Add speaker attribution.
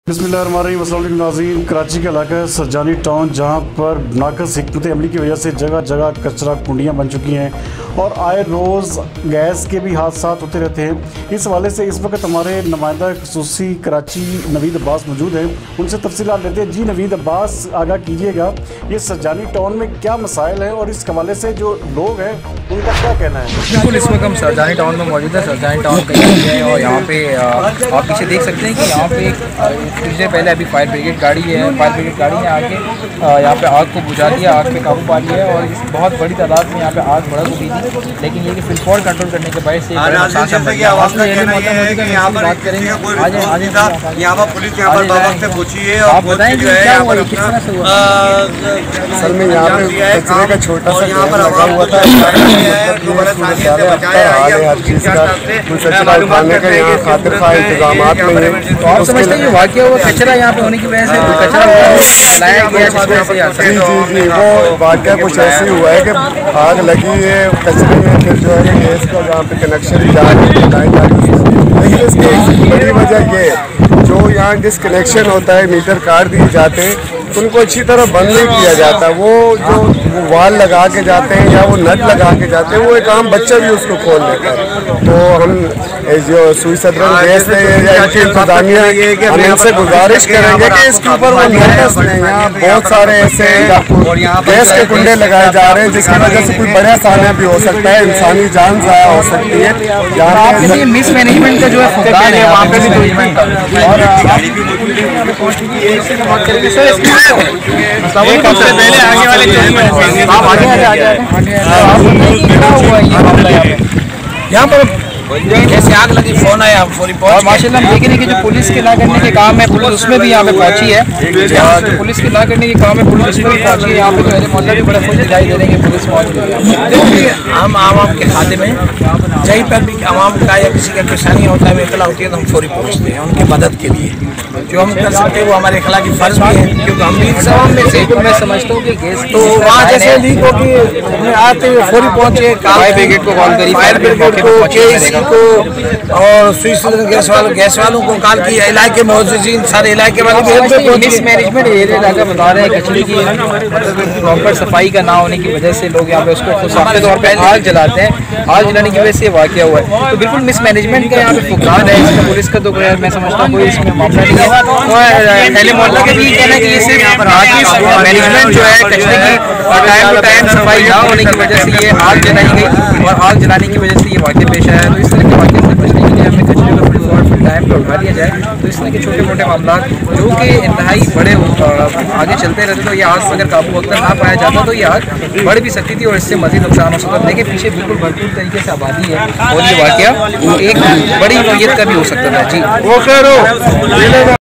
Speaker 1: बिस्मिल्लाहिर्रहमानिर्रहीम। अस्सलाम वालेकुम नाज़रीन। कराची का इलाका सरजानी टाउन, जहाँ पर नाक़स हिकमत अमली की वजह से जगह जगह कचरा कुंडियाँ बन चुकी हैं और आए रोज़ गैस के भी हादसा होते रहते हैं। इस हवाले से इस वक्त हमारे नुमाइंदा ख़ुसूसी कराची नवीद अब्बास मौजूद हैं। उनसे तफसीलात लेते हैं। जी नवीद अब्बास, आगाह कीजिएगा, ये सरजानी टाउन में क्या मसाइल हैं और इस हवाले से जो लोग हैं उनका क्या कहना है?
Speaker 2: बिल्कुल, इस वक्त हम सरजानी टाउन में मौजूद है। सरजानी टाउन कहीं है और यहाँ पे आप पीछे देख सकते हैं कि यहाँ पे कुछ देर पहले अभी फायर ब्रिगेड गाड़ी है। फायर ब्रिगेड गाड़ी ने आके यहाँ पे आग को बुझा दिया, आग पे काबू पा लिया है और इस बहुत बड़ी तादाद में यहाँ पे आग बढ़ गई थी। लेकिन ये कि फिलफॉर कंट्रोल करने के बाद से बात करेंगे। आप बताएंगे क्या हुआ, किस तरह से हुआ?
Speaker 3: असल में यहाँ पे कचरे का छोटा सा गैस लगा हुआ था। हर चीज़ का कचरा उठाने का यहाँ खातिर खा इंतजाम नहीं है।
Speaker 2: तो आप समझते हैं वाकई हुआ कचरा यहाँ पे होने की वजह से कचरा लाया गया?
Speaker 3: जी, वो वाकया कुछ ऐसे ही हुआ है कि आग लगी है कचरे में, फिर जो है गैस का जहाँ पे कनेक्शन जा लेकिन इसकी बड़ी वजह ये है जो यहाँ डिसकनेक्शन होता है, मीटर काट दिए जाते हैं, उनको अच्छी तरह बंद नहीं किया जाता। वो जो वाल लगा के जाते हैं या वो नट लगा के जाते हैं, वो एक आम बच्चा भी उसको खोल लेता है। तो हम जो सुई सदरन गैस है या इनकी इंतजामिया, हम इनसे गुजारिश करेंगे कि इसके ऊपर वो नोटिस दें। यहाँ बहुत सारे ऐसे गैस के कुंडे लगाए जा रहे हैं जिसकी वजह से कोई बड़ा सामना भी हो सकता है, इंसानी जान ज़ाया हो सकती है। यहाँ
Speaker 2: मिस मैनेजमेंट का जो है फुकदार है, वहाँ पे भी सबसे पहले आगे वाले यहाँ पर जैसे आग लगी, फोन आया, और माशाल्लाह हम देख रहे हैं कि जो पुलिस के ला करने के काम है, पुलिस उसमें भी यहाँ पे पहुंची है। जो पुलिस के ला करने के काम है, पुलिस उसमें भी पहुंची है। यहाँ पे जो है मोहल्ला भी बड़ा खुश दिखाई दे रहे हैं पुलिस मौजूद है।
Speaker 4: हम आवाम के खाते में कहीं पर भी आवाम का या किसी का परेशानी होता है, इतला होती है, तो हम फौरी पहुँचते हैं उनकी मदद के लिए। जो हम कर सकते हैं वो हमारे अखलाकी फर्ज भी है, क्योंकि हम भी आवाम में से।
Speaker 2: मैं समझता हूँ कि गैस
Speaker 4: तो वहाँ जैसे लीक होगी आते हुए फौरी पहुँचे,
Speaker 2: फायर ब्रिगेड को कॉल करी,
Speaker 4: फायर ब्रिगेड को, KSC को और स्विच गैस वालों को कॉल किया। इलाके मौजूद सारे इलाके वाले भी
Speaker 2: मिस मैनेजमेंट एरिया बता रहे हैं कचरे की मतलब प्रॉपर सफाई का ना होने की वजह से लोग यहाँ पे उसको साफ तौर पर आग जलाते हैं। आग जलाने की वजह से वाकया हुआ है। तो बिल्कुल मिस मैनेजमेंट का यहाँ पे फुकदार है। इसमें पुलिस का तो मैं समझता हूँ कोई इसमें मामला नहीं है। और पहले मोहल्ला के भी कहना है कि ये सिर्फ मैनेजमेंट जो है कचरे की टाइम टू टाइम सफाई ना होने की वजह से ये आग जलाई गई और आग जलाने की वजह से ये वाकया पेश आया है। तो इस तरह के वाकये से बचने के लिए हमें कचरे को फुल टाइम पर उठा दिया जाए। तो इस तरह के छोटे मोटे मामला जो कि इंतहाई बड़े आगे चलते रहते, तो ये आग अगर काबू वक्त ना पाया जाता तो ये आग बढ़ भी सकती थी और इससे मजीद नुकसान हो सकता। देखिए पीछे बिल्कुल भरपूर तरीके से आबादी है और ये वाकया एक बड़ी नौयत का भी हो सकता था। जी वो